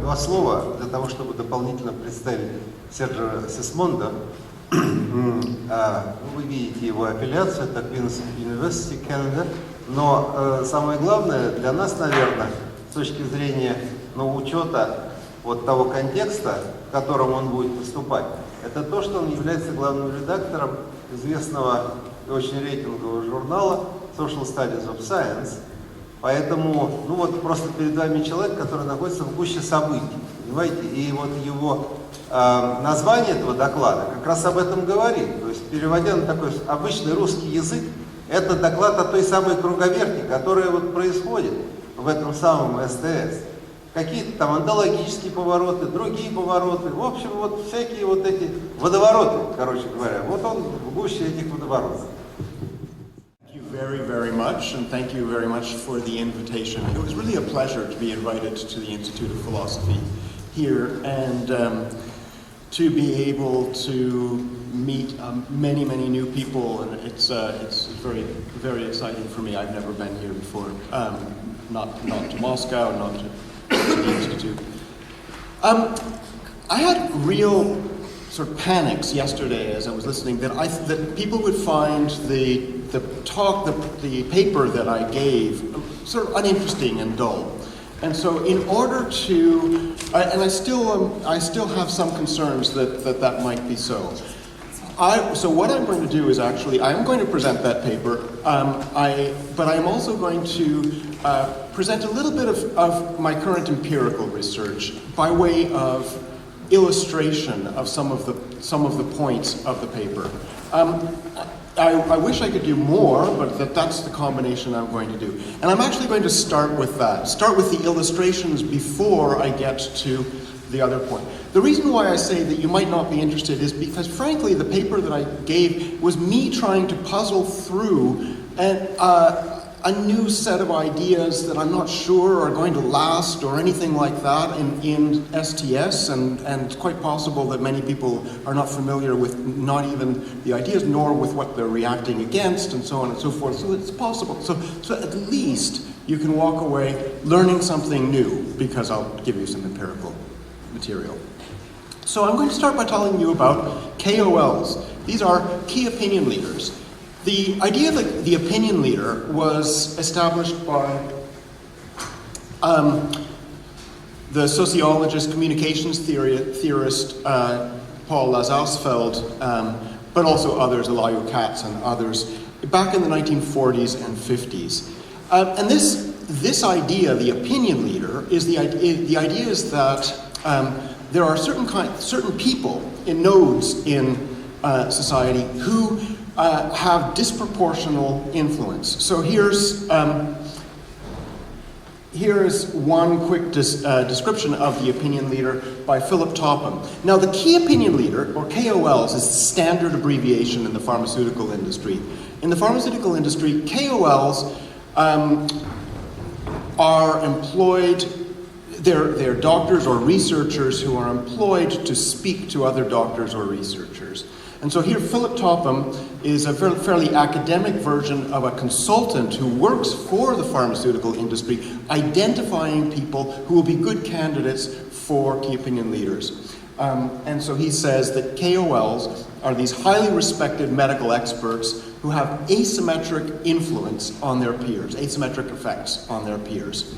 два слова для того, чтобы дополнительно представить Серджио Сисмондо. Вы видите его апелляцию, это Куинс Университет, Канада. Но самое главное для нас, наверное, с точки зрения учета вот того контекста, в котором он будет выступать, это то, что он является главным редактором известного и очень рейтингового журнала Social Studies of Science. Поэтому, просто перед вами человек, который находится в гуще событий, понимаете? И вот его название этого доклада как раз об этом говорит. То есть, переводя на такой обычный русский язык, это доклад о той самой круговерти, которая вот происходит в этом самом СТС. Какие-то там онтологические повороты, другие повороты, в общем, вот всякие вот эти водовороты, короче говоря. Вот он в гуще этих водоворотов. Very, very much, and thank you very much for the invitation. It was really a pleasure to be invited to the Institute of Philosophy here and to be able to meet many, many new people, and it's very, very exciting for me. I've never been here before, not to Moscow, not to the Institute. I had real sort of panics yesterday as I was listening that people would find the paper that I gave sort of uninteresting and dull. And so in order to, and I still have some concerns that might be so. So what I'm going to do is actually, I'm going to present that paper, but I'm also going to present a little bit of my current empirical research by way of illustration of some of the points of the paper. I wish I could do more, but that's the combination I'm going to do. And I'm actually going to start with that. Start with the illustrations before I get to the other point. The reason why I say that you might not be interested is because, frankly, the paper that I gave was me trying to puzzle through a new set of ideas that I'm not sure are going to last or anything like that in STS, and quite possible that many people are not familiar with not even the ideas nor with what they're reacting against and so on and so forth. So it's possible. So at least you can walk away learning something new because I'll give you some empirical material. So I'm going to start by telling you about KOLs. These are key opinion leaders. The idea that the opinion leader was established by the sociologist, communications theorist Paul Lazarsfeld, but also others, Elihu Katz and others, back in the 1940s and 50s. And this idea, the opinion leader, is the idea is that there are certain people in nodes in society who have disproportional influence. So here's one quick description of the opinion leader by Philip Topham. Now, the key opinion leader, or KOLs, is the standard abbreviation in the pharmaceutical industry. In the pharmaceutical industry, KOLs are employed. They're doctors or researchers who are employed to speak to other doctors or researchers. And so here, Philip Topham is a fairly academic version of a consultant who works for the pharmaceutical industry, identifying people who will be good candidates for key opinion leaders. And so he says that KOLs are these highly respected medical experts who have asymmetric influence on their peers, asymmetric effects on their peers.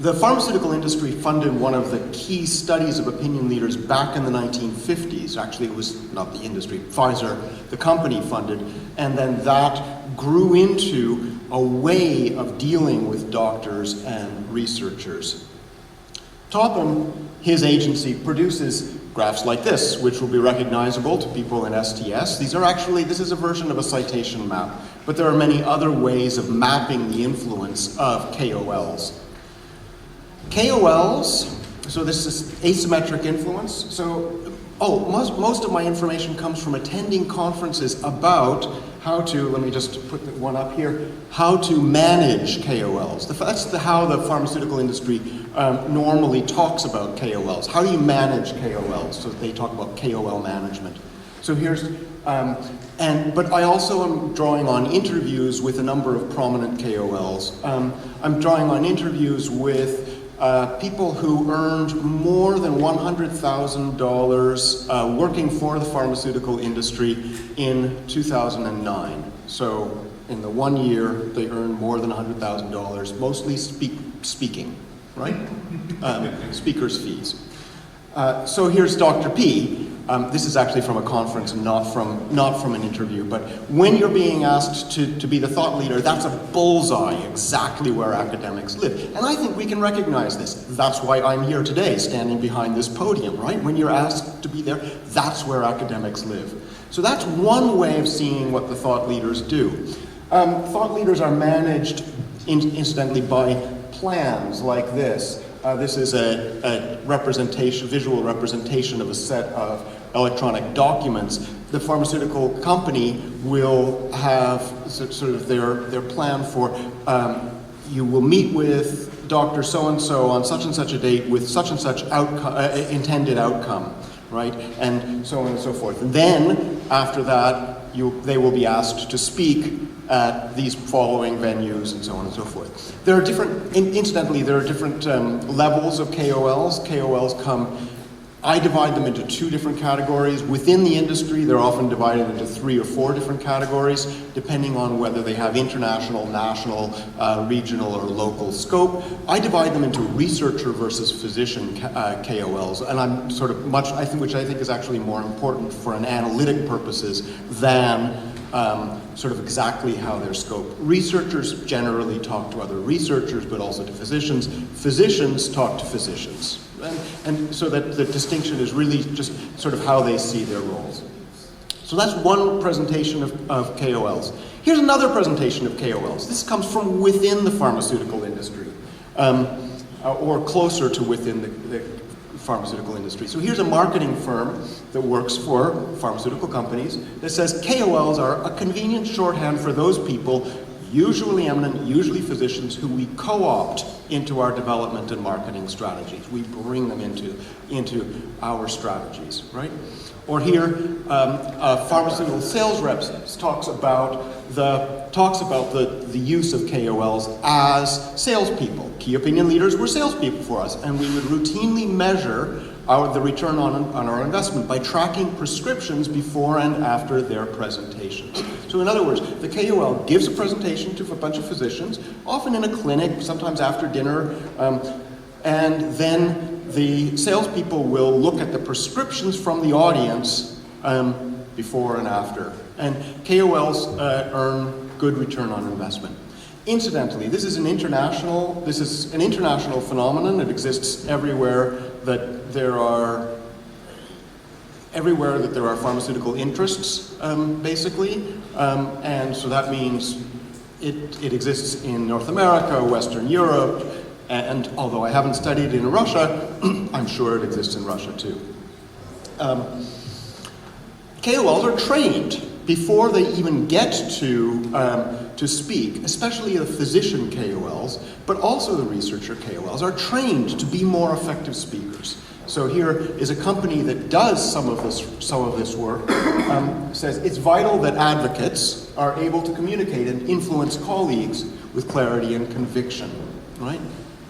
The pharmaceutical industry funded one of the key studies of opinion leaders back in the 1950s. Actually, it was not the industry, Pfizer, the company, funded, and then that grew into a way of dealing with doctors and researchers. Topham, his agency, produces graphs like this, which will be recognizable to people in STS. This is a version of a citation map, but there are many other ways of mapping the influence of KOLs. KOLs, so this is asymmetric influence. So, most of my information comes from attending conferences about how to, let me just put one up here, how to manage KOLs. That's how the pharmaceutical industry normally talks about KOLs. How do you manage KOLs? So they talk about KOL management. So here's, but I also am drawing on interviews with a number of prominent KOLs. I'm drawing on interviews with people who earned more than $100,000 working for the pharmaceutical industry in 2009. So in the 1 year, they earned more than $100,000, mostly speaking, right? Speaker's fees. So here's Dr. P. This is actually from a conference and not from an interview, but when you're being asked to be the thought leader, that's a bullseye, exactly where academics live. And I think we can recognize this. That's why I'm here today, standing behind this podium, right? When you're asked to be there, that's where academics live. So that's one way of seeing what the thought leaders do. Thought leaders are managed, incidentally, by plans like this. This is a representation, visual representation of a set of electronic documents. The pharmaceutical company will have sort of their plan for, you will meet with Dr. So-and-so on such and such a date with such and such intended outcome, right? And so on and so forth. And then, after that, they will be asked to speak at these following venues and so on and so forth. There are different, incidentally, there are different levels of KOLs. KOLs I divide them into 2 different categories. Within the industry, they're often divided into 3 or 4 different categories, depending on whether they have international, national, regional, or local scope. I divide them into researcher versus physician KOLs, and I'm sort of which I think is actually more important for an analytic purposes than sort of exactly how their scope. Researchers generally talk to other researchers, but also to physicians. Physicians talk to physicians. And so that the distinction is really just sort of how they see their roles. So that's one presentation of KOLs. Here's another presentation of KOLs. This comes from within the pharmaceutical industry, or closer to within the pharmaceutical industry. So here's a marketing firm that works for pharmaceutical companies that says KOLs are a convenient shorthand for those people, usually eminent, usually physicians, who we co-opt into our development and marketing strategies. We bring them into our strategies, right? Or here, a pharmaceutical sales rep talks about the use of KOLs as salespeople. Key opinion leaders were salespeople for us, and we would routinely measure the return on our investment by tracking prescriptions before and after their presentations. So in other words, the KOL gives a presentation to a bunch of physicians, often in a clinic, sometimes after dinner, and then the salespeople will look at the prescriptions from the audience before and after. And KOLs earn good return on investment. Incidentally, this is an international phenomenon. It exists everywhere that there are pharmaceutical interests, basically. And so that means it exists in North America, Western Europe, and although I haven't studied in Russia, I'm sure it exists in Russia too. KOLs are trained before they even get to speak, especially the physician KOLs, but also the researcher KOLs are trained to be more effective speakers. So here is a company that does some of this work, says it's vital that advocates are able to communicate and influence colleagues with clarity and conviction, right?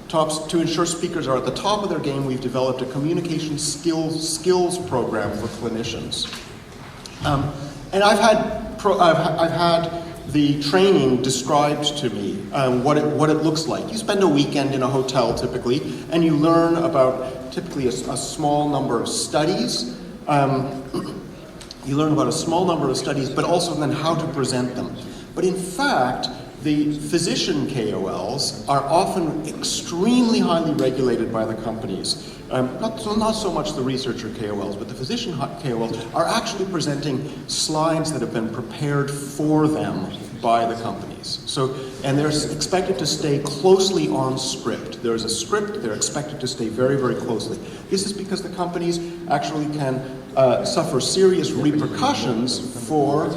To ensure speakers are at the top of their game, we've developed a communication skills program for clinicians. And I've had the training described to me, what it looks like. You spend a weekend in a hotel typically, and you learn about typically a small number of studies. You learn about a small number of studies, but also then how to present them. But in fact, the physician KOLs are often extremely highly regulated by the companies. Not so much the researcher KOLs, but the physician KOLs are actually presenting slides that have been prepared for them by the companies. And they're expected to stay closely on script. There's a script, they're expected to stay very, very closely. This is because the companies actually can suffer serious repercussions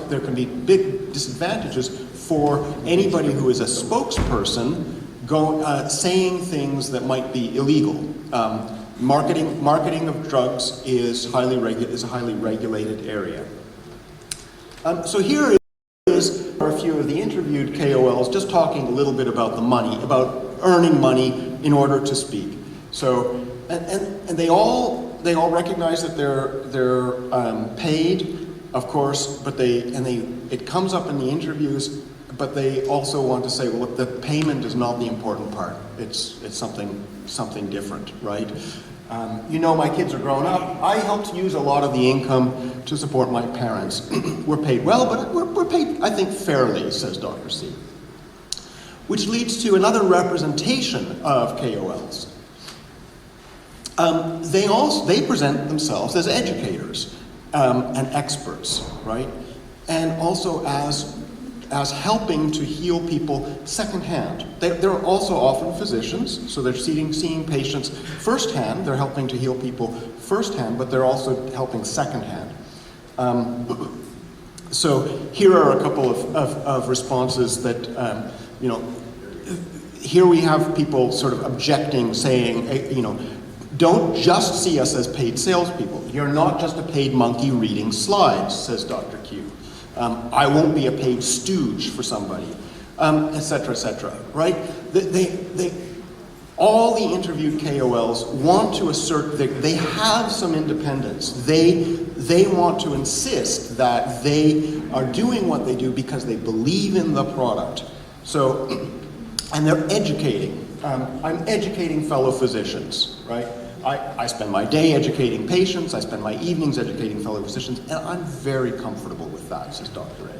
there can be big disadvantages for anybody who is a spokesperson saying things that might be illegal. Marketing of drugs is a highly regulated area. So here are a few of the interviewed KOLs just talking a little bit about the money, about earning money in order to speak. So, and they all recognize that they're paid, of course, but it comes up in the interviews, but they also want to say, well, look, the payment is not the important part. It's something different, right? My kids are grown up. I helped use a lot of the income to support my parents. We're paid well, but we're paid, I think, fairly, says Dr. C. Which leads to another representation of KOLs. They present themselves as educators and experts, right? And also as helping to heal people secondhand. They're also often physicians, so they're seeing patients firsthand. They're helping to heal people firsthand, but they're also helping secondhand. So here are a couple of responses that, here we have people sort of objecting, saying, don't just see us as paid salespeople. You're not just a paid monkey reading slides, says Dr. Q. I won't be a paid stooge for somebody, et cetera, right? All the interviewed KOLs want to assert that they have some independence. They want to insist that they are doing what they do because they believe in the product. So, and they're educating. I'm educating fellow physicians, right? I spend my day educating patients, I spend my evenings educating fellow physicians, and I'm very comfortable with that, says Dr. A.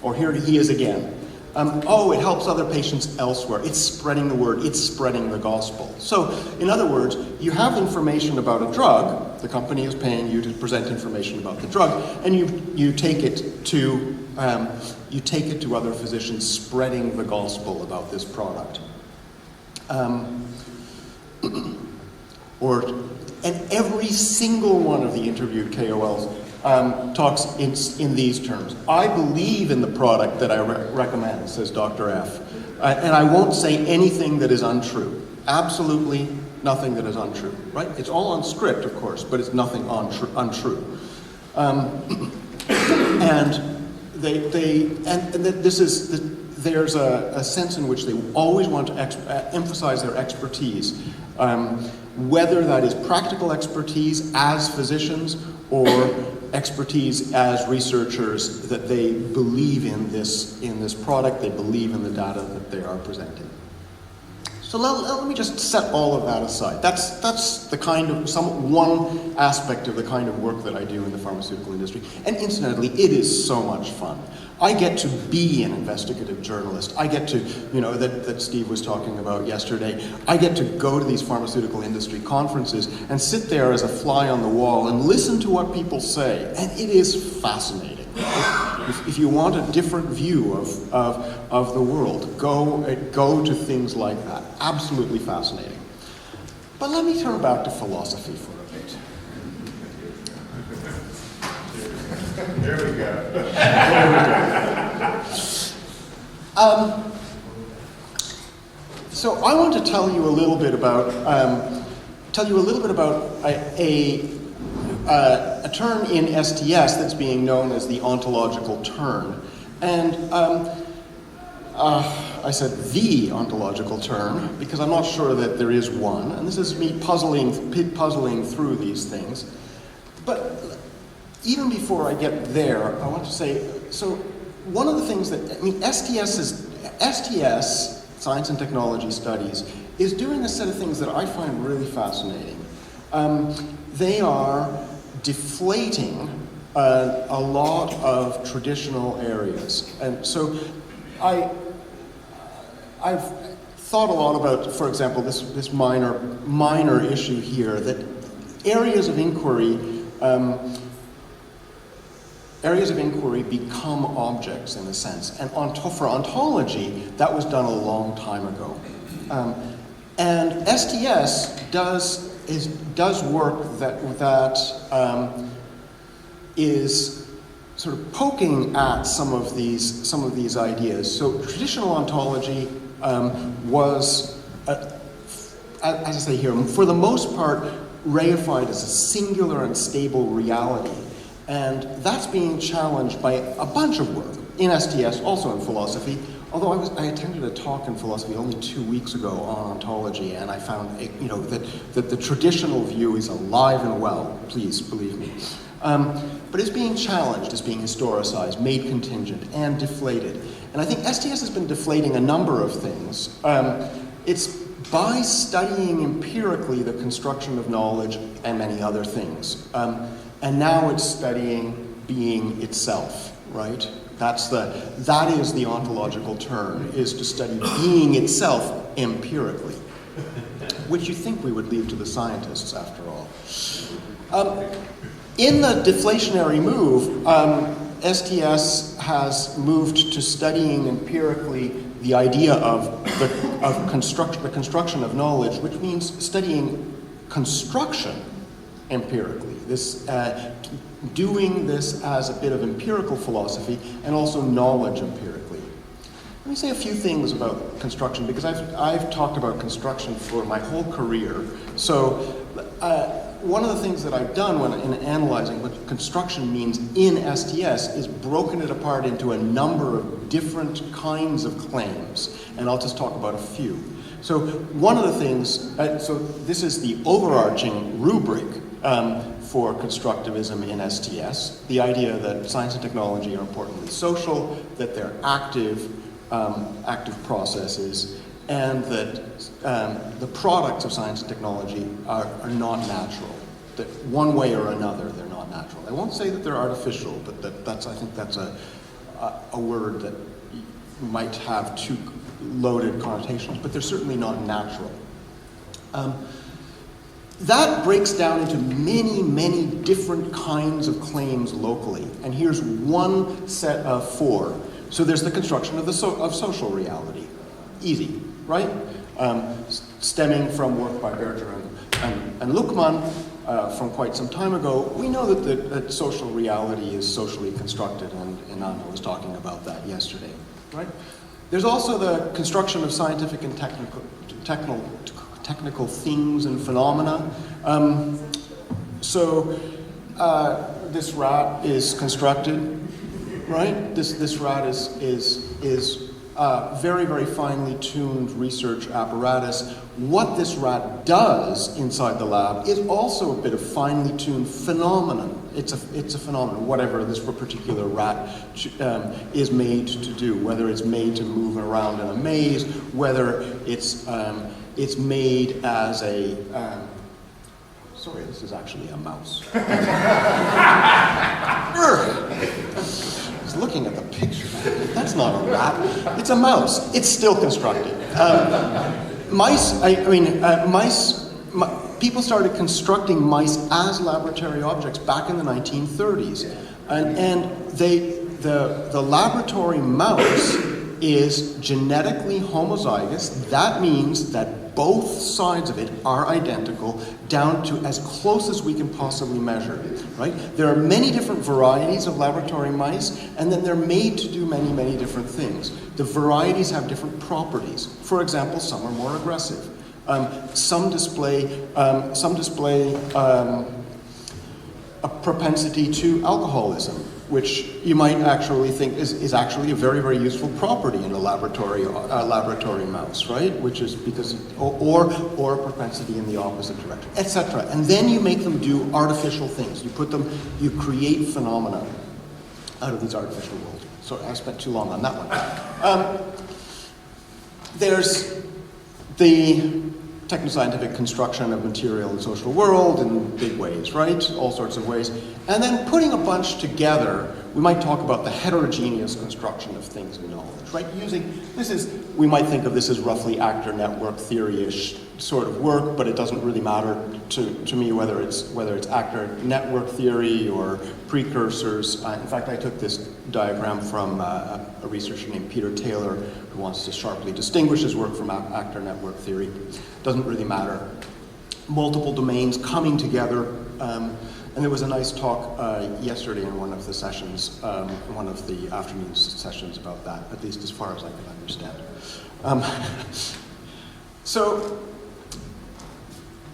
Or here he is again. It helps other patients elsewhere. It's spreading the word, it's spreading the gospel. So, in other words, you have information about a drug, the company is paying you to present information about the drug, and you take it to other physicians spreading the gospel about this product. And every single one of the interviewed KOLs talks in these terms. I believe in the product that I recommend, says Dr. F. And I won't say anything that is untrue. Absolutely nothing that is untrue, right? It's all on script, of course, but it's nothing untrue. There's a sense in which they always want to emphasize their expertise. Whether that is practical expertise as physicians or expertise as researchers, that they believe in this product, they believe in the data that they are presenting. So let me just set all of that aside. That's the kind of one aspect of the kind of work that I do in the pharmaceutical industry. And incidentally, it is so much fun. I get to be an investigative journalist. I get to, that Steve was talking about yesterday, I get to go to these pharmaceutical industry conferences and sit there as a fly on the wall and listen to what people say. And it is fascinating. If you want a different view of the world, go to things like that. Absolutely fascinating. But let me turn back to philosophy for a bit. There we go. So I want to tell you a little bit about a turn in STS that's being known as the ontological turn. And I said the ontological turn because I'm not sure that there is one. And this is me puzzling through these things. But even before I get there, I want to say, so one of the things STS, Science and Technology Studies, is doing a set of things that I find really fascinating. They are deflating a lot of traditional areas. And so I've thought a lot about, for example, this minor issue here, that areas of inquiry become objects in a sense. And for ontology, that was done a long time ago. And STS does work that is sort of poking at some of these ideas. So traditional ontology was, as I say here, for the most part, reified as a singular and stable reality. And that's being challenged by a bunch of work in STS, also in philosophy, although I attended a talk in philosophy only 2 weeks ago on ontology, and I found that the traditional view is alive and well, please believe me. But it's being challenged, it's being historicized, made contingent, and deflated. And I think STS has been deflating a number of things. It's by studying empirically the construction of knowledge and many other things. And now it's studying being itself, right? That is the ontological term, is to study being itself empirically, which you think we would leave to the scientists after all. In the deflationary move, STS has moved to studying empirically the idea of the construction of knowledge, which means studying construction empirically. Doing this as a bit of empirical philosophy and also knowledge empirically. Let me say a few things about construction, because I've talked about construction for my whole career. So one of the things that I've done in analyzing what construction means in STS is broken it apart into a number of different kinds of claims, and I'll just talk about a few. So one of the things, so this is the overarching rubric for constructivism in STS, the idea that science and technology are importantly social, that they're active processes, and that the products of science and technology are not natural. That one way or another, they're not natural. I won't say that they're artificial, but I think that's a word that might have too loaded connotations, but they're certainly not natural. That breaks down into many, many different kinds of claims locally. And here's one set of 4. So there's the construction of social reality. Easy, right? Stemming from work by Berger and Luckmann from quite some time ago, we know that social reality is socially constructed, and Ananda was talking about that yesterday, right? There's also the construction of scientific and technical things and phenomena. This rat is constructed, right? This rat is very, very finely tuned research apparatus. What this rat does inside the lab is also a bit of finely tuned phenomenon. It's a phenomenon, whatever this particular rat is made to do, whether it's made to move around in a maze, whether it's made as a, sorry, this is actually a mouse. I was looking at the picture. That's not a rat. It's a mouse. It's still constructed. People started constructing mice as laboratory objects back in the 1930s. And the laboratory mouse is genetically homozygous. That means that both sides of it are identical down to as close as we can possibly measure, right? There are many different varieties of laboratory mice, and then they're made to do many, many different things. The varieties have different properties. For example, some are more aggressive. Some display a propensity to alcoholism, which you might actually think is actually a very, very useful property in a laboratory mouse, right? Which is because, or a propensity in the opposite direction, etc. And then you make them do artificial things. You create phenomena out of these artificial worlds. So I spent too long on that one. There's the technoscientific construction of material and social world in big ways, right? All sorts of ways. And then putting a bunch together, we might talk about the heterogeneous construction of things and knowledge, right? We might think of this as roughly actor network theory-ish sort of work, but it doesn't really matter to me whether it's actor network theory or precursors. In fact, I took this diagram from a researcher named Peter Taylor, who wants to sharply distinguish his work from actor network theory. Doesn't really matter. Multiple domains coming together. And there was a nice talk yesterday in one of the sessions, one of the afternoon sessions about that, at least as far as I can understand. So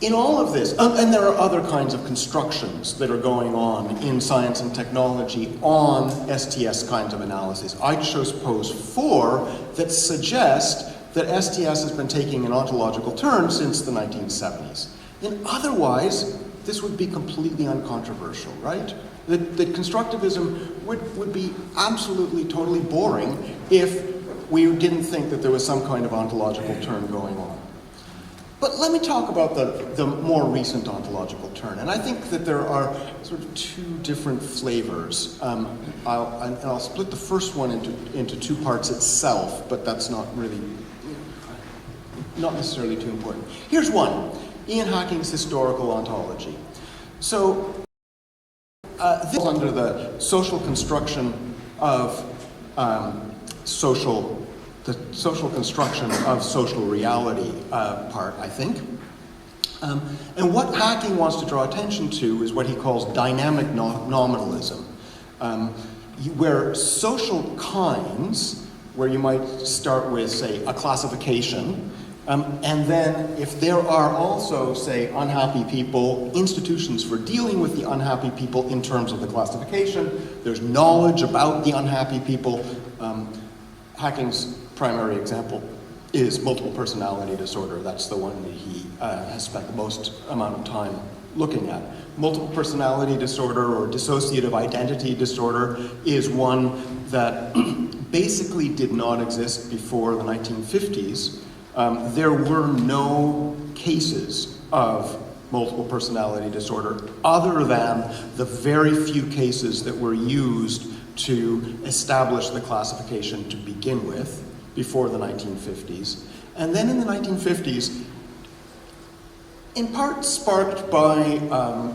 In all of this, and there are other kinds of constructions that are going on in science and technology on STS kinds of analysis. I chose pose 4 that suggest that STS has been taking an ontological turn since the 1970s. And otherwise, this would be completely uncontroversial, right? That constructivism would be absolutely, totally boring if we didn't think that there was some kind of ontological turn going on. But let me talk about the more recent ontological turn. And I think that there are sort of 2 different flavors. I'll split the first one into 2 parts itself, but that's not necessarily too important. Here's one, Ian Hacking's historical ontology. So this is under the social construction of social reality part, I think. And what Hacking wants to draw attention to is what he calls dynamic nominalism, where social kinds, where you might start with, say, a classification, and then if there are also, say, unhappy people, institutions for dealing with the unhappy people in terms of the classification, there's knowledge about the unhappy people. Hacking's primary example is multiple personality disorder. That's the one that he has spent the most amount of time looking at. Multiple personality disorder or dissociative identity disorder is one that basically did not exist before the 1950s. There were no cases of multiple personality disorder other than the very few cases that were used to establish the classification to begin with before the 1950s. And then in the 1950s, in part sparked by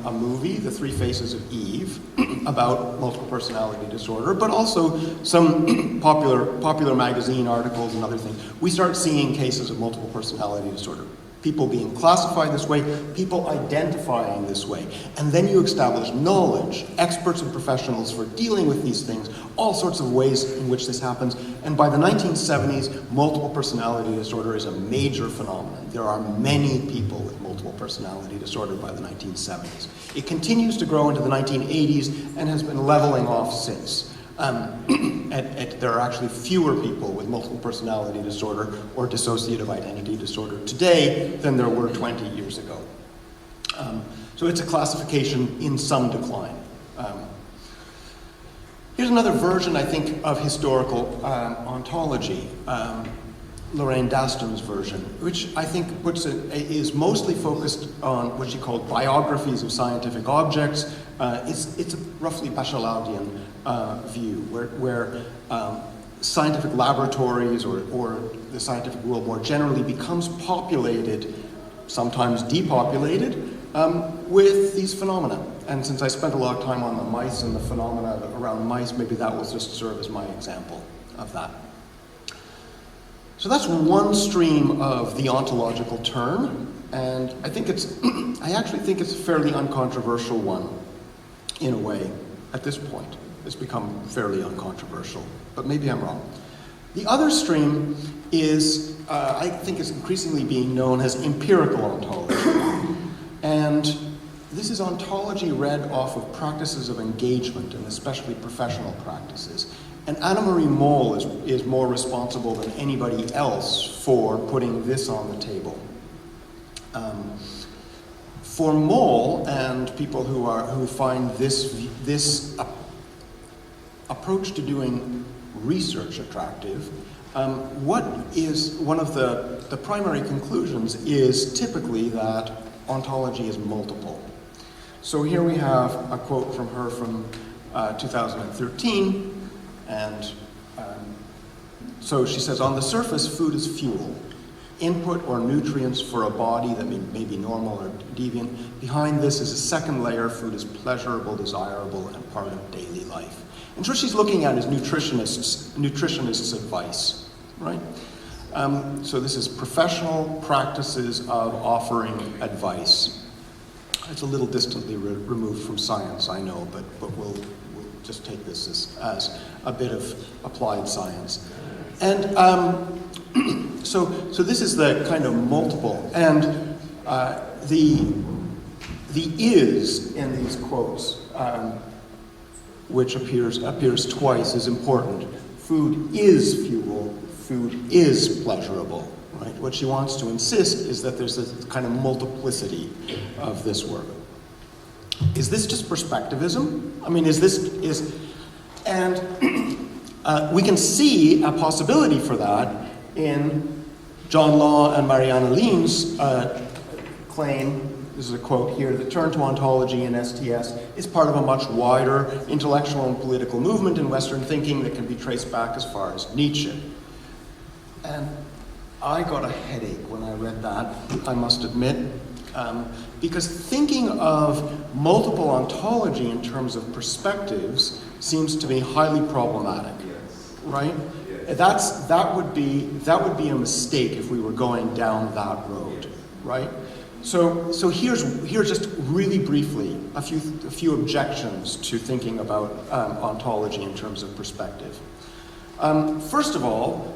a movie, The 3 Faces of Eve, about multiple personality disorder, but also some popular magazine articles and other things, we start seeing cases of multiple personality disorder. People being classified this way, people identifying this way. And then you establish knowledge, experts and professionals for dealing with these things, all sorts of ways in which this happens. And by the 1970s, multiple personality disorder is a major phenomenon. There are many people with multiple personality disorder by the 1970s. It continues to grow into the 1980s and has been leveling off since. There are actually fewer people with multiple personality disorder or dissociative identity disorder today than there were 20 years ago. So it's a classification in some decline. Here's another version, I think, of historical ontology, Lorraine Daston's version, which I think is mostly focused on what she called biographies of scientific objects. It's a roughly Bachelaudian view, where scientific laboratories or the scientific world more generally becomes populated, sometimes depopulated, with these phenomena. And since I spent a lot of time on the mice and the phenomena around mice, maybe that will just serve as my example of that. So that's one stream of the ontological turn, and I actually think it's a fairly uncontroversial one, in a way, at this point. It's become fairly uncontroversial, but maybe I'm wrong. The other stream is, I think is increasingly being known as empirical ontology. And this is ontology read off of practices of engagement, and especially professional practices. And Anna-Marie Moll is more responsible than anybody else for putting this on the table. For Moll and people who find this approach to doing research attractive, what is one of the primary conclusions is typically that ontology is multiple. So here we have a quote from her from 2013, and so she says, on the surface, food is fuel, input or nutrients for a body that may be normal or deviant. Behind this is a second layer. Food is pleasurable, desirable, and part of daily life. And so what she's looking at is nutritionists' advice, right? So this is professional practices of offering advice. It's a little distantly removed from science, I know, but we'll just take this as a bit of applied science. And so this is the kind of multiple. And the is in these quotes, which appears twice, is important. Food is fuel, food is pleasurable, right? What she wants to insist is that there's a kind of multiplicity of this work. Is this just perspectivism? I mean, we can see a possibility for that in John Law and Mariana Lean's claim. This is a quote here: the turn to ontology in STS is part of a much wider intellectual and political movement in Western thinking that can be traced back as far as Nietzsche. And I got a headache when I read that, I must admit, because thinking of multiple ontology in terms of perspectives seems to me highly problematic, right? That would be a mistake if we were going down that road, right? So here's just really briefly a few objections to thinking about ontology in terms of perspective. First of all,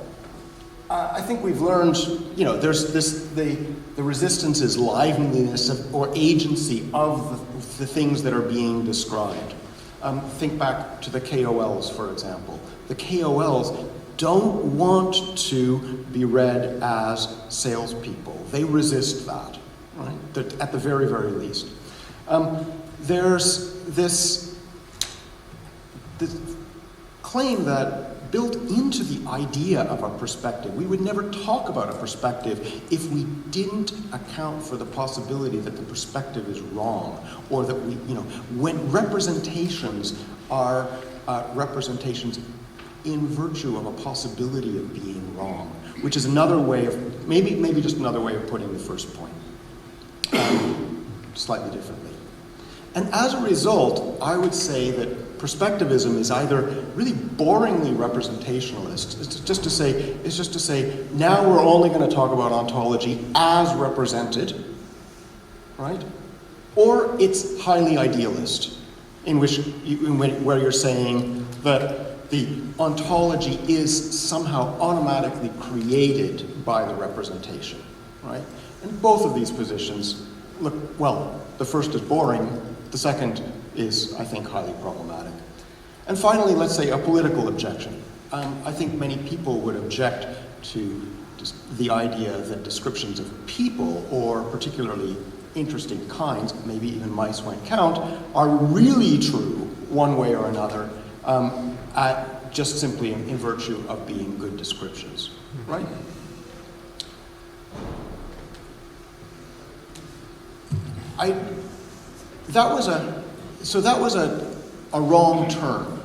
I think we've learned, there's the resistance is liveliness or agency of the things that are being described. Think back to the KOLs, for example. The KOLs don't want to be read as salespeople. They resist that, right? At the very, very least. There's this claim that built into the idea of a perspective, we would never talk about a perspective if we didn't account for the possibility that the perspective is wrong, or that when representations are representations in virtue of a possibility of being wrong, which is another way of, maybe just another way of putting the first point, slightly differently. And as a result, I would say that perspectivism is either really boringly representationalist, it's just to say, now we're only going to talk about ontology as represented, right? Or it's highly idealist, where you're saying that the ontology is somehow automatically created by the representation, right? And both of these positions look, well, the first is boring, the second is, I think, highly problematic. And finally, let's say a political objection. I think many people would object to the idea that descriptions of people, or particularly interesting kinds, maybe even mice when count, are really true one way or another, just simply in virtue of being good descriptions, right? That was a wrong turn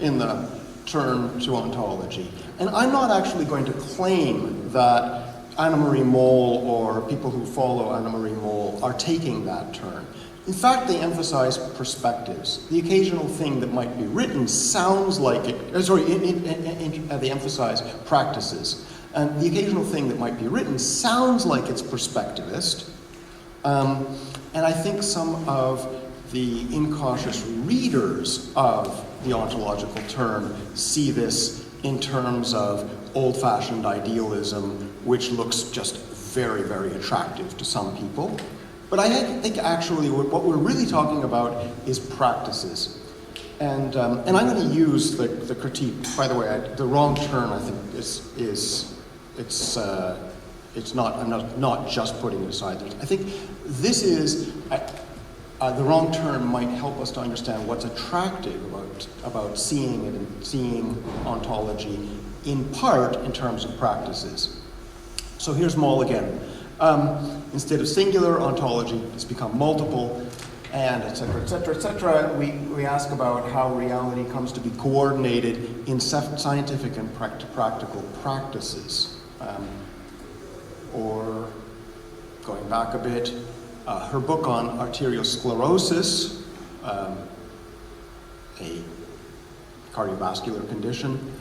in the turn to ontology. And I'm not actually going to claim that Anna-Marie Moll or people who follow Anna-Marie Moll are taking that turn. In fact, they emphasize perspectives. The occasional thing that might be written sounds like it, they emphasize practices. And the occasional thing that might be written sounds like it's perspectivist. And I think some of the incautious readers of the ontological turn see this in terms of old-fashioned idealism, which looks just very, very attractive to some people. But I think actually what we're really talking about is practices. And I'm going to use the critique, by the way, the wrong turn, I think, it's not, I'm not just putting it aside. I think this is, the wrong turn might help us to understand what's attractive about seeing it and seeing ontology, in part in terms of practices. So here's Moll again. Instead of singular, ontology has become multiple, and et cetera, et cetera, et cetera. We ask about how reality comes to be coordinated in scientific and practical practices. Or, going back a bit, her book on arteriosclerosis, a cardiovascular condition,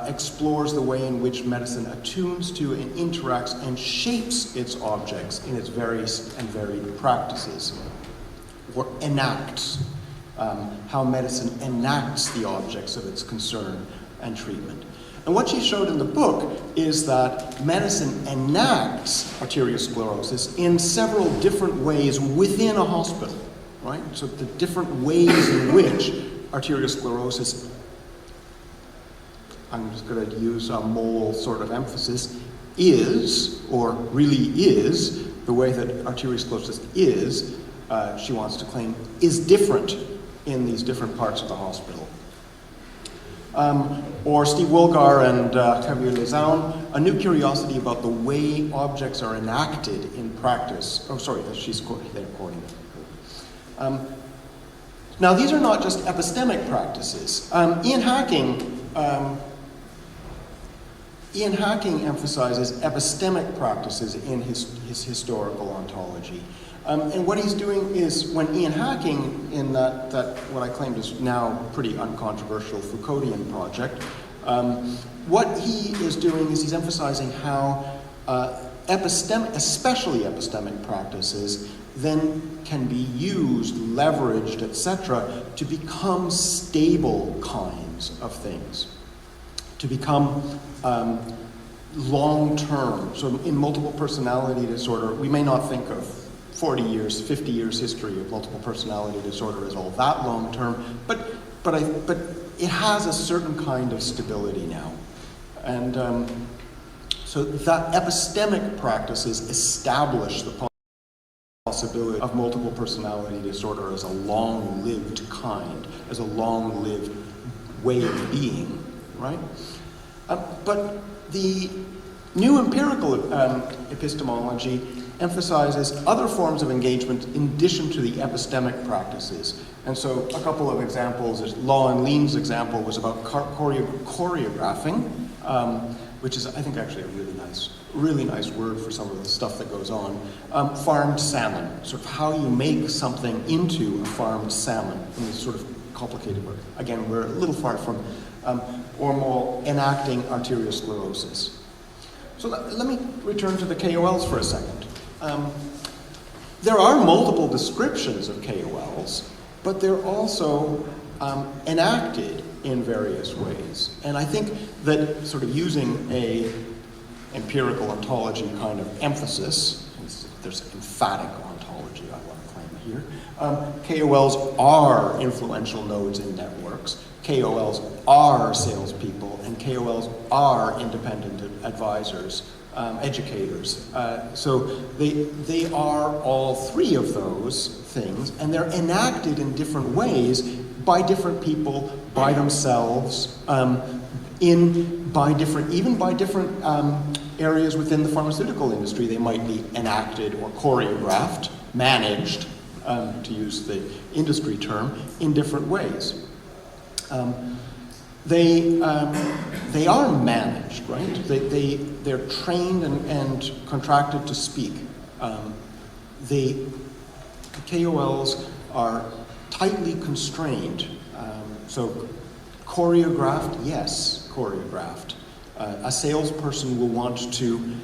explores the way in which medicine attunes to and interacts and shapes its objects in its various and varied practices, or enacts, how medicine enacts the objects of its concern and treatment. And what she showed in the book is that medicine enacts arteriosclerosis in several different ways within a hospital, right? So the different ways in which arteriosclerosis, I'm just going to use a mole sort of emphasis, is, or really is, the way that arteriosclerosis is, she wants to claim, is different in these different parts of the hospital. Or Steve Wilgar and Javier Lezaun, a new curiosity about the way objects are enacted in practice. Oh, sorry, she's quoting. Now, these are not just epistemic practices. Ian Hacking emphasizes epistemic practices in his historical ontology. And what he's doing is, when Ian Hacking, in that what I claimed is now pretty uncontroversial Foucauldian project, what he is doing is he's emphasizing how especially epistemic practices, then can be used, leveraged, etc., to become stable kinds of things, to become long-term. So in multiple personality disorder, we may not think of 40 years, 50 years history of multiple personality disorder as all that long-term, but it has a certain kind of stability now. And so that epistemic practices establish the possibility of multiple personality disorder as a long-lived kind, as a long-lived way of being, right? But the new empirical epistemology emphasizes other forms of engagement in addition to the epistemic practices. And so a couple of examples, Law and Lean's example was about choreographing, which is, I think, actually a really nice word for some of the stuff that goes on. Farmed salmon, sort of how you make something into a farmed salmon in this sort of complicated word. Again, we're a little far from, or more enacting arteriosclerosis. So let me return to the KOLs for a second. There are multiple descriptions of KOLs, but they're also enacted in various ways. And I think that sort of using a empirical ontology kind of emphasis, there's emphatic ontology I want to claim here, KOLs are influential nodes in networks, KOLs are salespeople, and KOLs are independent advisors, educators. So they are all three of those things, and they're enacted in different ways by different people, by themselves, even by different areas within the pharmaceutical industry. They might be enacted or choreographed, managed, to use the industry term, in different ways. They are managed, right? They're trained and contracted to speak. The KOLs are tightly constrained. So choreographed, yes, choreographed. A salesperson will want to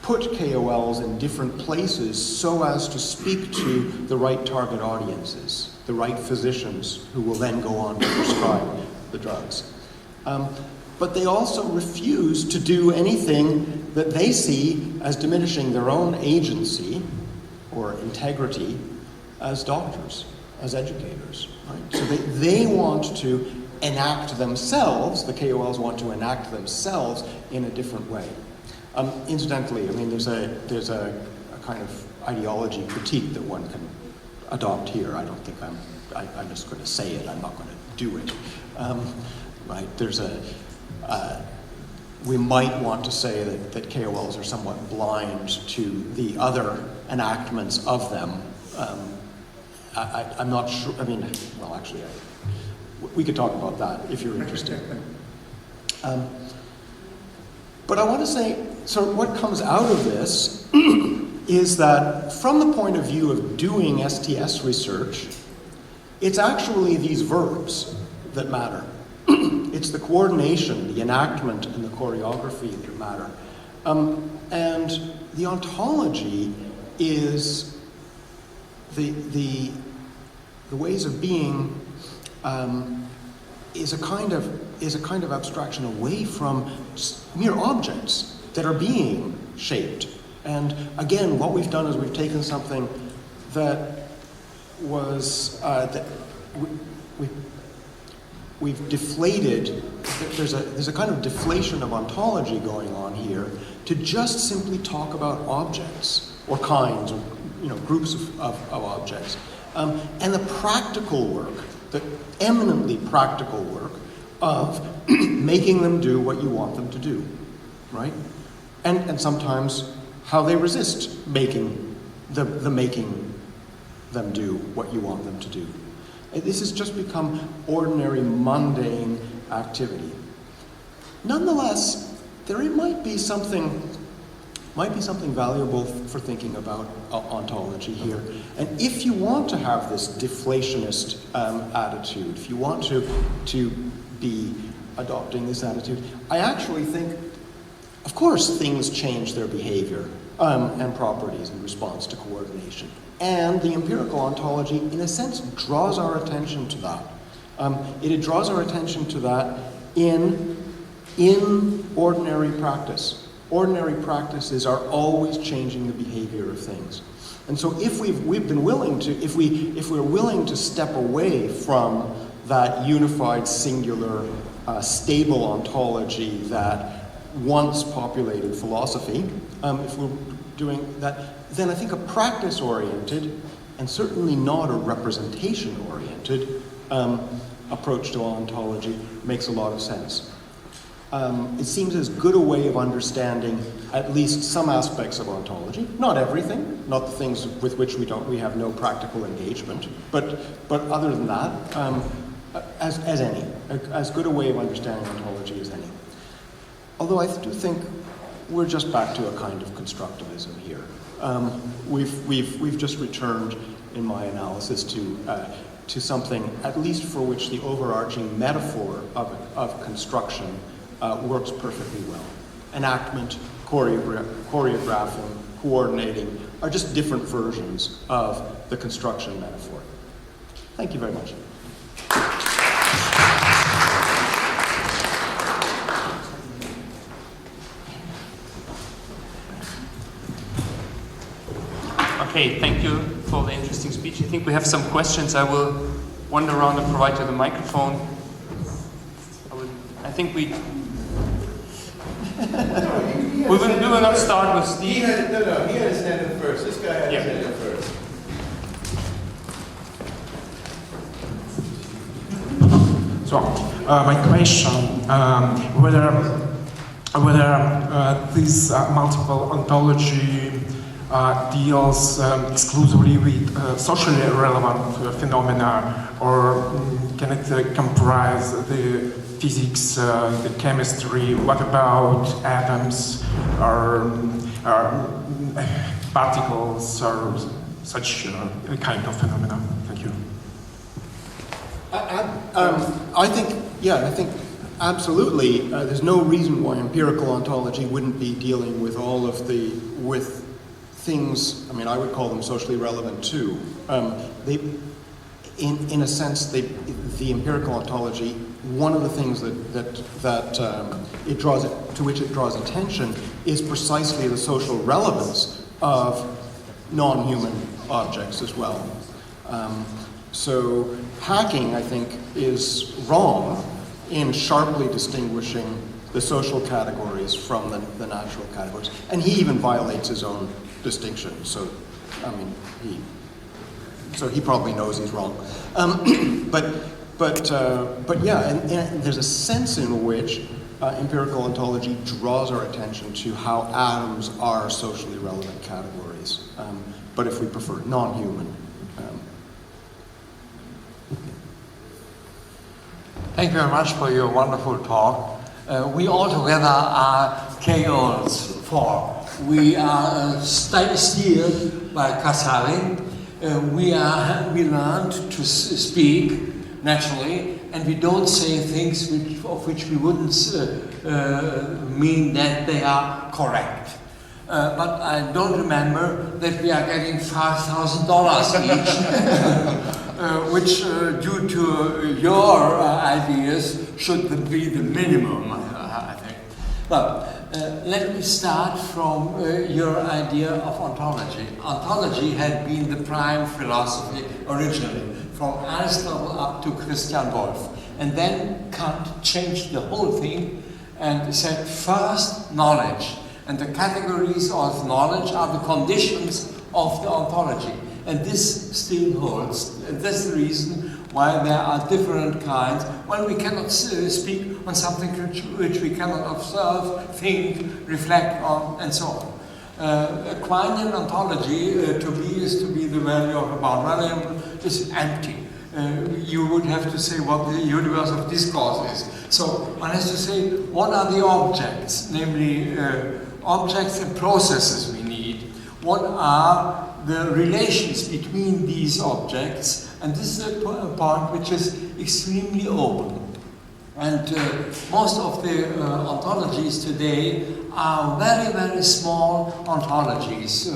put KOLs in different places so as to speak to the right target audiences, the right physicians who will then go on to prescribe the drugs. But they also refuse to do anything that they see as diminishing their own agency or integrity as doctors, as educators, right? So they want to enact themselves, the KOLs want to enact themselves in a different way. Incidentally, I mean, there's a kind of ideology critique that one can adopt here. I don't think I'm just going to say it, I'm not going to do it. Right, we might want to say that KOLs are somewhat blind to the other enactments of them. I'm not sure, I mean, well, actually, we could talk about that if you're interested. But I want to say, so what comes out of this is that from the point of view of doing STS research, it's actually these verbs that matter. It's the coordination, the enactment, and the choreography that matter. And the ontology is the ways of being is a kind of abstraction away from mere objects that are being shaped. And again, what we've done is we've taken something that was we've deflated. There's a kind of deflation of ontology going on here to just simply talk about objects or kinds or groups of objects, and the practical work, the eminently practical work of making them do what you want them to do, right? And sometimes how they resist making them do what you want them to do. This has just become ordinary, mundane activity. Nonetheless, there might be something valuable for thinking about ontology here. And if you want to have this deflationist attitude, if you want to be adopting this attitude, I actually think, of course, things change their behavior and properties in response to coordination. And the empirical ontology, in a sense, draws our attention to that. It draws our attention to that in ordinary practice. Ordinary practices are always changing the behavior of things. And so if we've been willing to, if we're willing to step away from that unified, singular, stable ontology that once populated philosophy, if we're doing that, then I think a practice-oriented, and certainly not a representation-oriented approach to ontology makes a lot of sense. It seems as good a way of understanding at least some aspects of ontology, not everything, not the things with which we have no practical engagement, but other than that, as good a way of understanding ontology as any. Although I do think we're just back to a kind of constructivism here. We've just returned, in my analysis, to something at least for which the overarching metaphor of construction works perfectly well. Enactment, choreographing, coordinating are just different versions of the construction metaphor. Thank you very much. Okay, thank you for the interesting speech. I think we have some questions. I will wander around and provide you the microphone. I think we will not start with Steve. He had his hand up first. This guy had his hand up first. So, my question, whether this multiple ontology deals exclusively with socially relevant phenomena, or can it comprise the physics, the chemistry? What about atoms or particles or such kind of phenomena? Thank you. I think absolutely. There's no reason why empirical ontology wouldn't be dealing with all of with things. I mean, I would call them socially relevant too. In a sense, the empirical ontology, one of the things to which it draws attention is precisely the social relevance of non-human objects as well. So hacking, I think, is wrong in sharply distinguishing the social categories from the natural categories. And he even violates his own distinction. So, I mean, he probably knows he's wrong. But yeah, and there's a sense in which empirical ontology draws our attention to how atoms are socially relevant categories. But if we prefer non-human. Thank you very much for your wonderful talk. We all together are chaos 4. We are steered by Casari. We learned to speak naturally, and we don't say things of which we wouldn't mean that they are correct. But I don't remember that we are getting $5,000 each which, due to your ideas, should be the minimum, I think. Well, let me start from your idea of ontology. Ontology had been the prime philosophy originally, from Aristotle up to Christian Wolff. And then Kant changed the whole thing and said, first, knowledge. And the categories of knowledge are the conditions of the ontology. And this still holds. And that's the reason why there are different kinds. Well, we cannot speak on something which we cannot observe, think, reflect on, and so on. Aquinas ontology to me is to be the value of a bound value is empty. You would have to say what the universe of discourse is. So one has to say, what are the objects, namely objects and processes we need? What are the relations between these objects? And this is a part which is extremely open. And most of the ontologies today are very, very small ontologies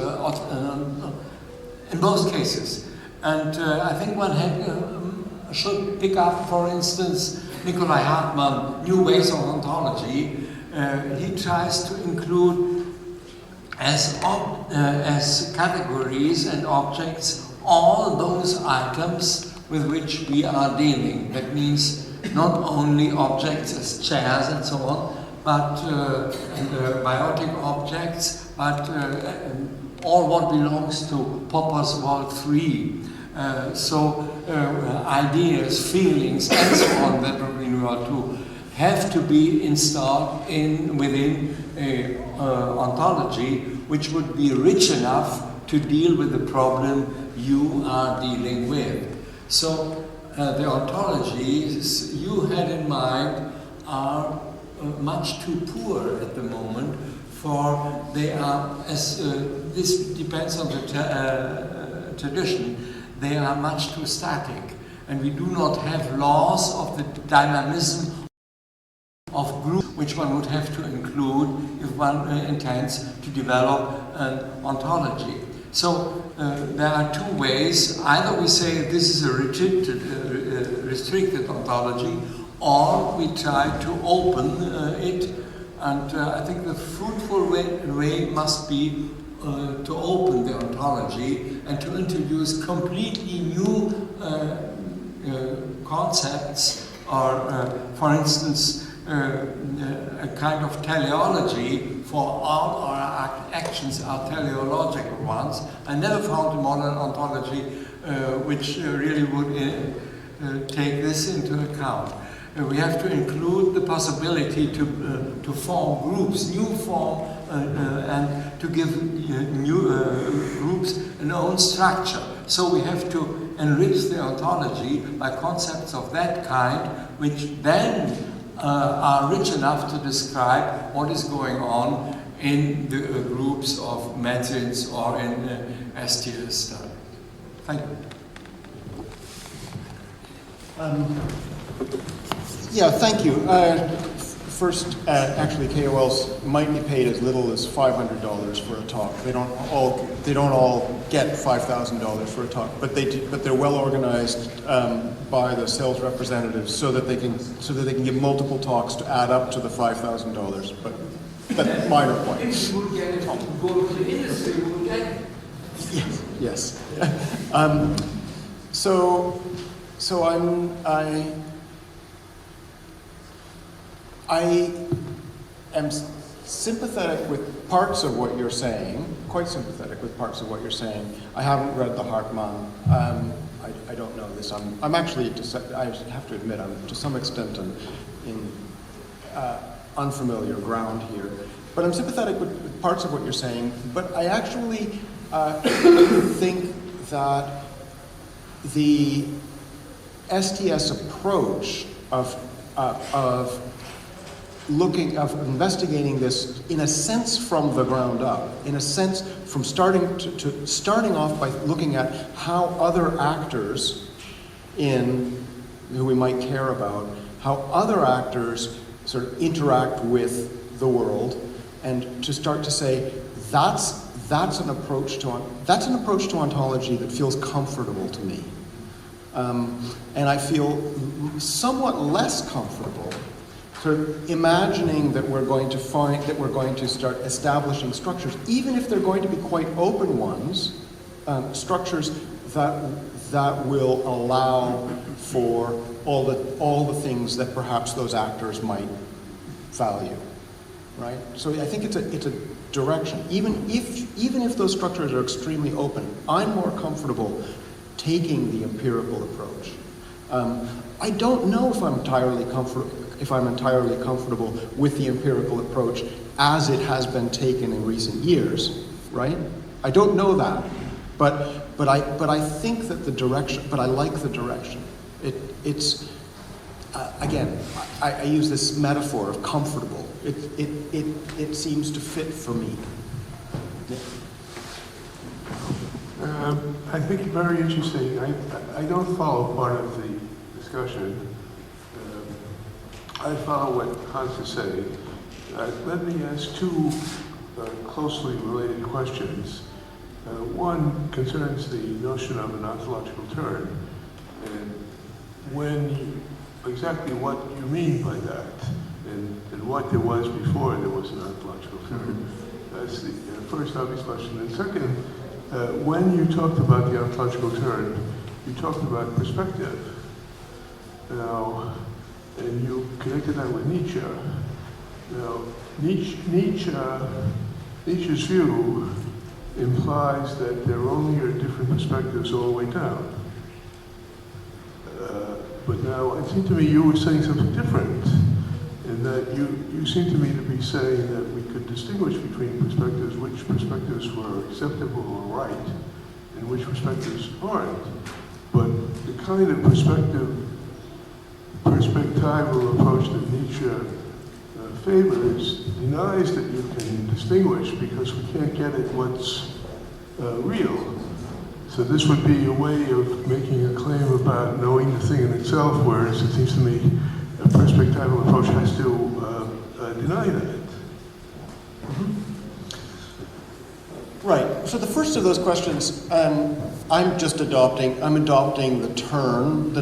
in most cases. And I think one should pick up, for instance, Nikolai Hartmann, New Ways of Ontology. He tries to include as categories and objects all those items with which we are dealing. That means not only objects as chairs and so on, but biotic objects, but all what belongs to Popper's World 3. Ideas, feelings, and so on that are in World 2 have to be installed within a ontology which would be rich enough to deal with the problem you are dealing with. So the ontologies you had in mind are much too poor at the moment, for they are, as this depends on the tradition, they are much too static, and we do not have laws of the dynamism of groups which one would have to include if one intends to develop an ontology. So there are two ways. Either we say this is a restricted ontology, or we try to open it, and I think the fruitful way must be to open the ontology and to introduce completely new concepts, or for instance a kind of teleology for all our actions are teleological ones. I never found a modern ontology which really would take this into account. We have to include the possibility to form groups, new form, and to give new groups an own structure. So we have to enrich the ontology by concepts of that kind, which then are rich enough to describe what is going on in the groups of medicines or in STS study. Thank you. Yeah, thank you. First, actually, KOLs might be paid as little as $500 for a talk. They don't all get $5,000 for a talk, but they're well organized by the sales representatives so that they can give multiple talks to add up to the $5,000. But that's minor point. If you would get it, go to the industry, you would get it. Yes. I am sympathetic with parts of what you're saying, quite sympathetic with parts of what you're saying. I haven't read the Hartmann. I don't know this. I'm actually, I have to admit, I'm to some extent in unfamiliar ground here. But I'm sympathetic with parts of what you're saying. But I actually think that the STS approach of investigating this in a sense from the ground up, in a sense from starting off by looking at how other actors who we might care about, how other actors sort of interact with the world, and to start to say that's an approach to ontology that feels comfortable to me. And I feel somewhat less comfortable sort of imagining that we're going to start establishing structures, even if they're going to be quite open ones, structures that will allow for all the things that perhaps those actors might value, right? So I think it's a direction. Even if those structures are extremely open, I'm more comfortable taking the empirical approach. I don't know if I'm entirely comfortable with the empirical approach as it has been taken in recent years, right? I don't know that, but I think that the direction. But I like the direction. It's again, I use this metaphor of comfortable. It seems to fit for me. I think very interesting. I don't follow part of the discussion. I follow what Hans is saying. Let me ask two closely related questions. One concerns the notion of an ontological turn, and exactly what you mean by that, and what there was before there was an ontological turn. That's the first obvious question. And second, when you talked about the ontological turn, you talked about perspective. Now, and you connected that with Nietzsche. Now, Nietzsche's view implies that there only are different perspectives all the way down. But now, it seemed to me you were saying something different, in that you seem to me to be saying that we could distinguish between perspectives, which perspectives were acceptable or right, and which perspectives aren't. But the kind of perspectival approach that Nietzsche favors denies that you can distinguish because we can't get at what's real. So this would be a way of making a claim about knowing the thing in itself, whereas it seems to me a perspectival approach has to deny that. Right. So the first of those questions, I'm adopting the term.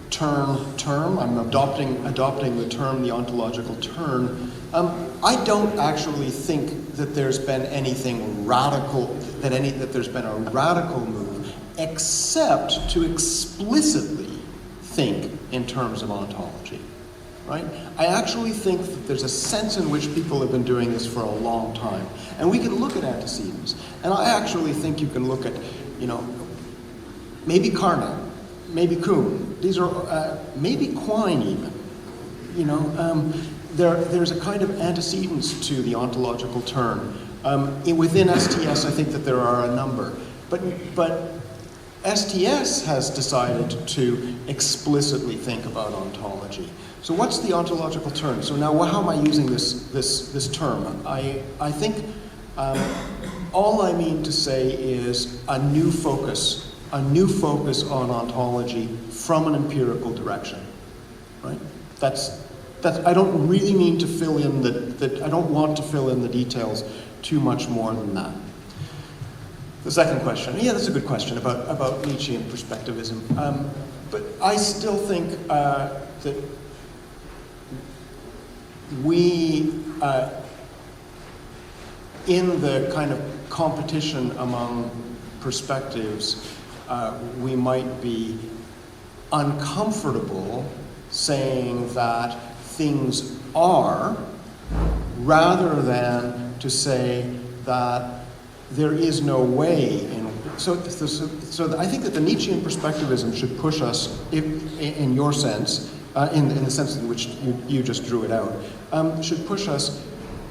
I'm adopting the term, the ontological turn. I don't actually think that there's been anything radical, that there's been a radical move, except to explicitly think in terms of ontology, right? I actually think that there's a sense in which people have been doing this for a long time. And we can look at antecedents. And I actually think you can look at, maybe Carnot, maybe Kuhn. These are, maybe Quine even. There's a kind of antecedents to the ontological turn. Within STS, I think that there are a number. But STS has decided to explicitly think about ontology. So what's the ontological turn? So now how am I using this term? I think all I mean to say is a new focus on ontology from an empirical direction, right? That's I don't really mean to fill in I don't want to fill in the details too much more than that. The second question, that's a good question about Nietzschean perspectivism. But I still think that we, in the kind of competition among perspectives, we might be uncomfortable saying that things are, rather than to say that there is no way in. So I think that the Nietzschean perspectivism should push us, in your sense, in the sense in which you just drew it out, should push us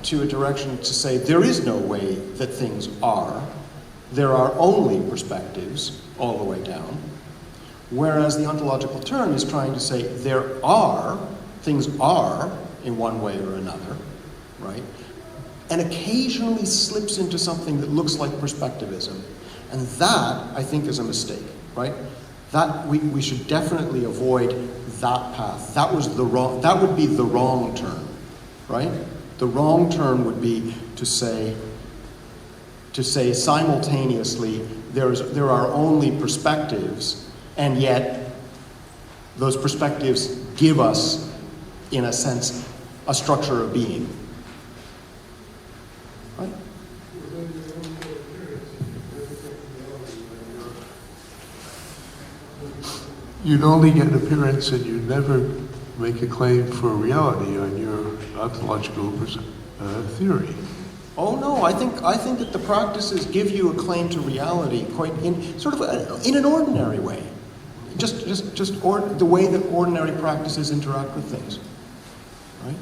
to a direction to say there is no way that things are. There are only perspectives all the way down. Whereas the ontological turn is trying to say things are in one way or another, right? And occasionally slips into something that looks like perspectivism. And that, I think, is a mistake, right? That we should definitely avoid that path. That would be the wrong turn, right? The wrong turn would be to say simultaneously there are only perspectives, and yet those perspectives give us, in a sense, a structure of being. Right? You'd only get an appearance and you'd never make a claim for reality on your ontological theory. Oh no, I think that the practices give you a claim to reality quite in an ordinary way. The way that ordinary practices interact with things. Right?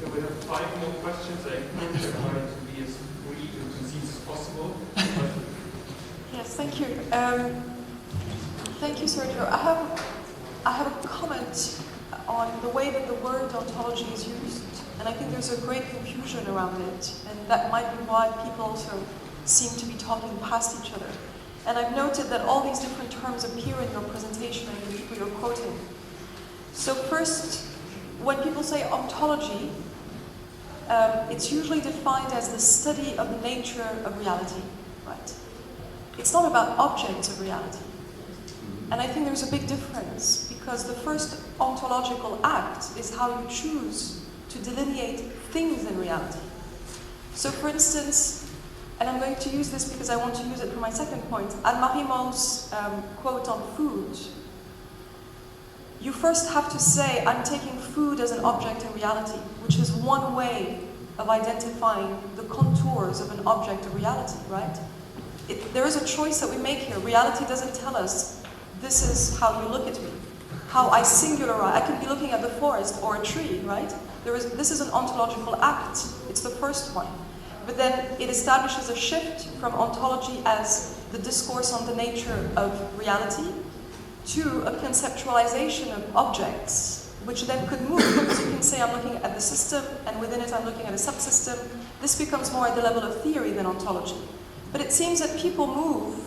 Okay, we have 5 more questions. I encourage everyone to be as brief and concise as possible. Yes, thank you. Thank you, Sergio. I have a comment on the way that the word ontology is used, and I think there's a great confusion around it, and that might be why people also seem to be talking past each other. And I've noted that all these different terms appear in your presentation and in the people you're quoting. So first, when people say ontology, it's usually defined as the study of the nature of reality, right? It's not about objects of reality. And I think there's a big difference, because the first ontological act is how you choose to delineate things in reality. So for instance, and I'm going to use this because I want to use it for my second point, Anne-Marie Moll's quote on food. You first have to say, I'm taking food as an object in reality, which is one way of identifying the contours of an object of reality, right? There is a choice that we make here. Reality doesn't tell us, this is how you look at me, how I singularize. I could be looking at the forest or a tree, right? This is an ontological act. It's the first one. But then it establishes a shift from ontology as the discourse on the nature of reality to a conceptualization of objects, which then could move, because you can say I'm looking at the system, and within it I'm looking at a subsystem. This becomes more at the level of theory than ontology. But it seems that people move,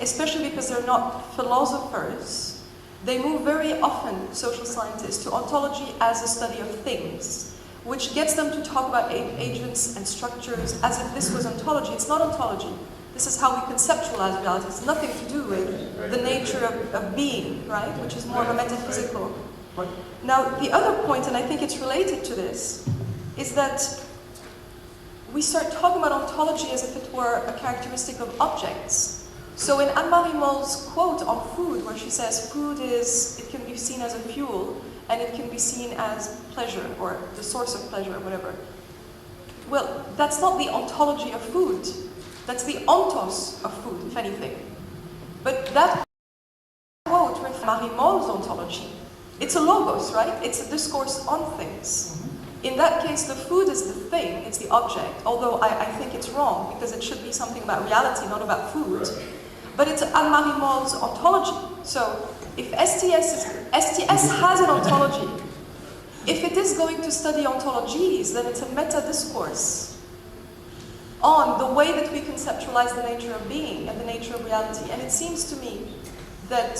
especially because they're not philosophers, they move very often, social scientists, to ontology as a study of things, which gets them to talk about agents and structures as if this was ontology. It's not ontology. This is how we conceptualize reality. It's nothing to do with the nature of being, right? Which is more of a metaphysical. Now, the other point, and I think it's related to this, is that we start talking about ontology as if it were a characteristic of objects. So in Anne-Marie Moll's quote on food, where she says food it can be seen as a fuel, and it can be seen as pleasure, or the source of pleasure, or whatever. Well, that's not the ontology of food. That's the ontos of food, if anything. But that quote with Marie Moll's ontology, it's a logos, right? It's a discourse on things. In that case, the food is the thing, it's the object, although I think it's wrong, because it should be something about reality, not about food. But it's Anne-Marie Moll's ontology. So if STS has an ontology, if it is going to study ontologies, then it's a meta-discourse on the way that we conceptualize the nature of being and the nature of reality. And it seems to me that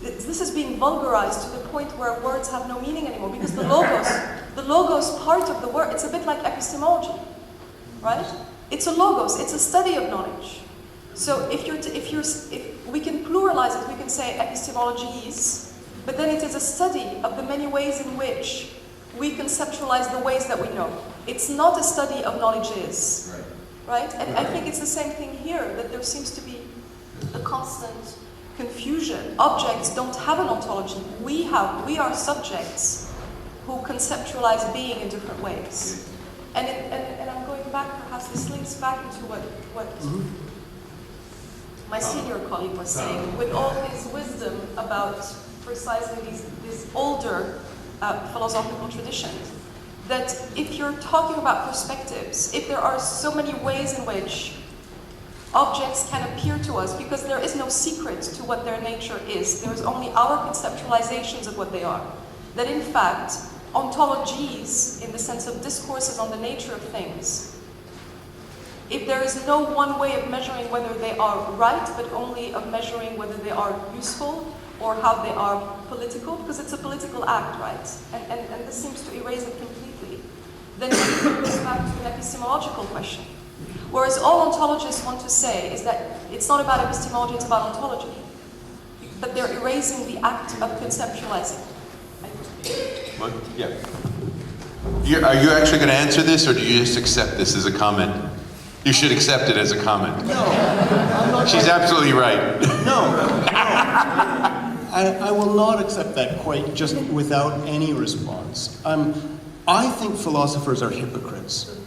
this is being vulgarized to the point where words have no meaning anymore, because the logos part of the word, it's a bit like epistemology, right? It's a logos, it's a study of knowledge. So if we can pluralize it, we can say epistemologies, but then it is a study of the many ways in which we conceptualize the ways that we know. It's not a study of knowledges, right? And I think it's the same thing here, that there seems to be a constant confusion. Objects don't have an ontology. We are subjects who conceptualize being in different ways. And I'm going back, perhaps this links back into what my senior colleague was saying, with all his wisdom about precisely these older philosophical traditions, that if you're talking about perspectives, if there are so many ways in which objects can appear to us, because there is no secret to what their nature is, there is only our conceptualizations of what they are, that in fact, ontologies, in the sense of discourses on the nature of things, if there is no one way of measuring whether they are right, but only of measuring whether they are useful or how they are political, because it's a political act, right? And this seems to erase it completely. Then it goes back to an epistemological question. Whereas all ontologists want to say is that it's not about epistemology, it's about ontology. but they're erasing the act of conceptualizing. What? Yeah. Are you actually going to answer this, or do you just accept this as a comment? You should accept it as a comment. No, I'm not. She's absolutely right. No. I will not accept that quite just without any response. I think philosophers are hypocrites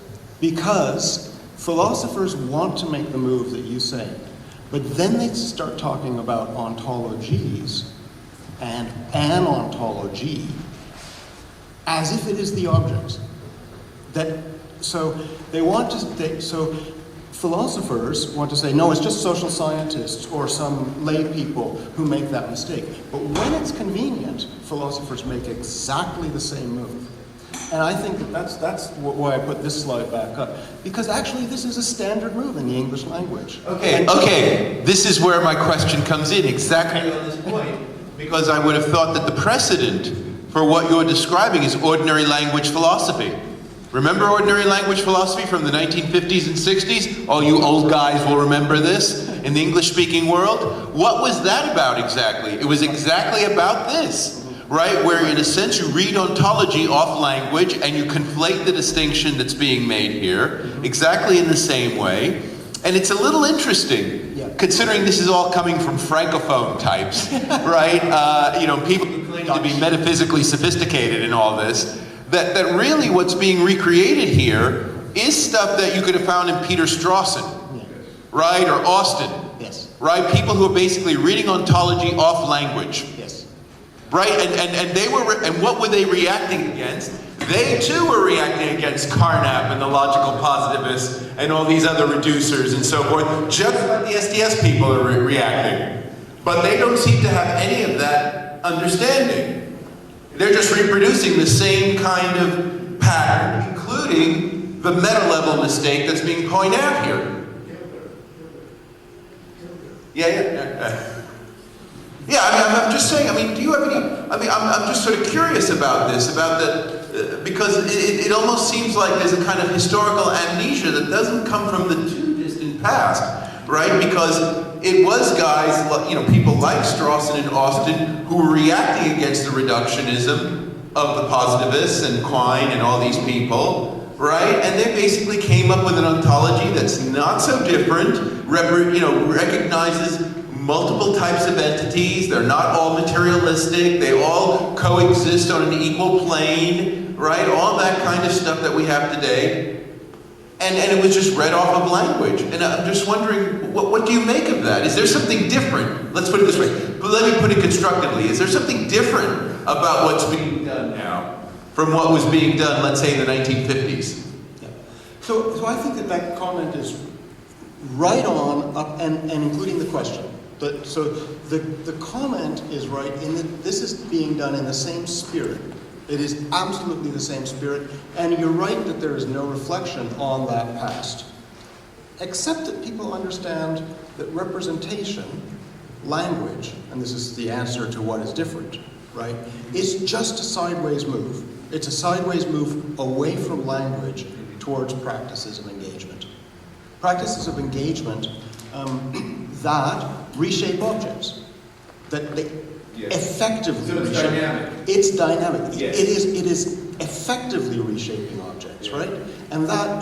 because philosophers want to make the move that you say, but then they start talking about ontologies and an ontology as if it is the object. So philosophers want to say, no, it's just social scientists or some lay people who make that mistake. But when it's convenient, philosophers make exactly the same move. And I think that's why I put this slide back up. Because actually this is a standard move in the English language. Okay, this is where my question comes in, exactly on this point. Because I would have thought that the precedent for what you're describing is ordinary language philosophy. Remember ordinary language philosophy from the 1950s and 60s? All you old guys will remember this in the English-speaking world. What was that about exactly? It was exactly about this, right? Where in a sense you read ontology off language and you conflate the distinction that's being made here exactly in the same way. And it's a little interesting, considering this is all coming from francophone types, right? People who claim to be metaphysically sophisticated in all this. That really what's being recreated here is stuff that you could have found in Peter Strawson, right, or Austin, right? People who are basically reading ontology off language, right? And what were they reacting against? They too were reacting against Carnap and the logical positivists and all these other reducers and so forth, just like the SDS people are reacting. But they don't seem to have any of that understanding. They're just reproducing the same kind of pattern, including the meta-level mistake that's being pointed out here. I'm just saying, do you have any, I'm just sort of curious about this, because it almost seems like there's a kind of historical amnesia that doesn't come from the too distant past, right? Because it was guys, people like Strawson and Austin who were reacting against the reductionism of the positivists and Quine and all these people, right? And they basically came up with an ontology that's not so different, recognizes multiple types of entities. They're not all materialistic. They all coexist on an equal plane, right? All that kind of stuff that we have today. And it was just read off of language. And I'm just wondering, what do you make of that? Is there something different? Let's put it this way. But let me put it constructively. Is there something different about what's being done now from what was being done, let's say, in the 1950s? Yeah. So I think that comment is right on, up and including the question. So the comment is right in that this is being done in the same spirit. It is absolutely the same spirit, and you're right that there is no reflection on that past. Except that people understand that representation, language, and this is the answer to what is different, right, is just a sideways move. It's a sideways move away from language towards practices of engagement. Practices of engagement that reshape objects, that they effectively so it's reshape. dynamic. It's dynamic. Yes. It is effectively reshaping objects, right? And that,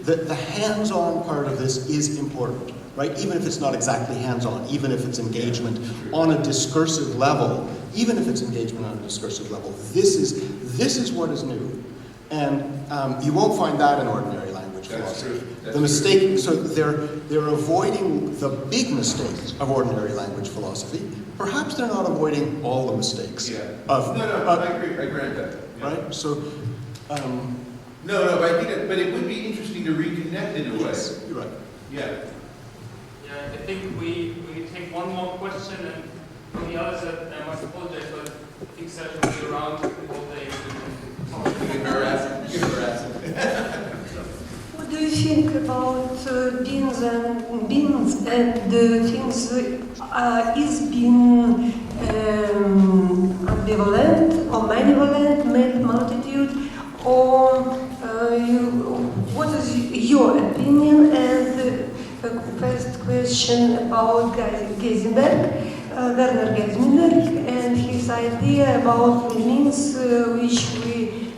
the hands-on part of this is important, right? Even if it's not exactly hands-on, even if it's engagement on a discursive level, this is what is new. And you won't find that in ordinary language philosophy. The mistake, so they're avoiding the big mistakes of ordinary language philosophy. Perhaps they're not avoiding all the mistakes. I agree. I grant that. Yeah. Right. So. But I think but it would be interesting to reconnect in a way. Yes, you're right. Yeah, I think we take one more question, and from the others, I must apologize, but I think Sergio will be around all day. Give her acid. What do you think about beings and things is being ambivalent or malevolent, multitude, or what is your opinion? And the first question about Geisenberg. Werner Gersminer and his idea about the means which we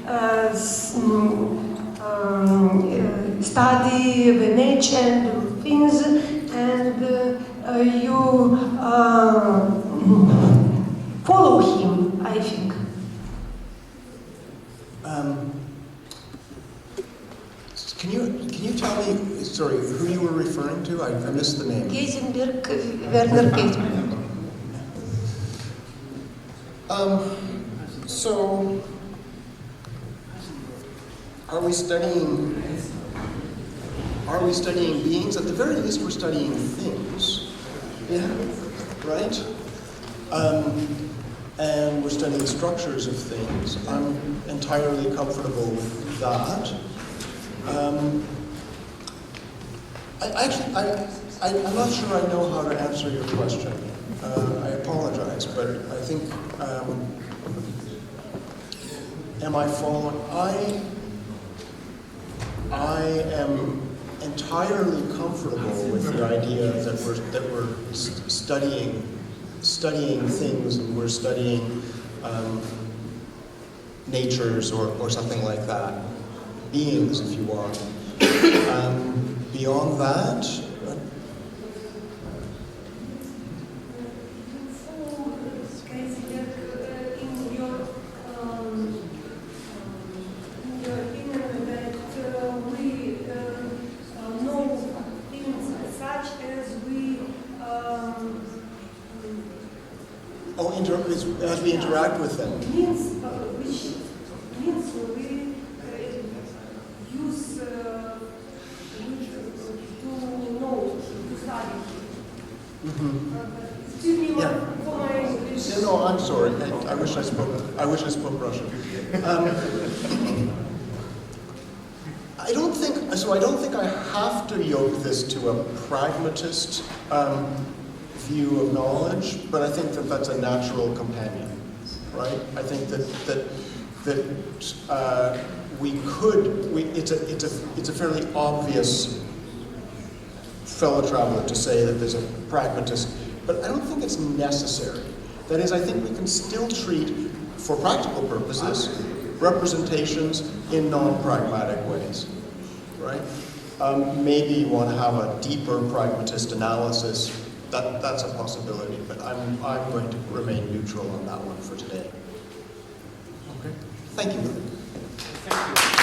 study the nature and things, and you follow him, I think. Can you tell me, sorry, who you were referring to? I missed the name. Heisenberg, Werner Heisenberg. So, are we studying beings? At the very least, we're studying things. Yeah. Right? And we're studying structures of things. I'm entirely comfortable with that. I'm not sure I know how to answer your question. I apologize, but I think, am I following? I am entirely comfortable with the idea that we're studying things, and we're studying natures or something like that, beings, if you want. Beyond that, as we interact with them. Means which means we use to know, to study. Excuse me for my English. No, I'm sorry. I wish I spoke Russian. I don't think I have to yoke this to a pragmatist view of knowledge, but I think that that's a natural companion, right? I think that it's a fairly obvious fellow traveler to say that there's a pragmatist, but I don't think it's necessary. That is, I think we can still treat, for practical purposes, representations in non-pragmatic ways, right? Maybe you want to have a deeper pragmatist analysis. That's a possibility, but I'm going to remain neutral on that one for today. Okay. Thank you. Thank you.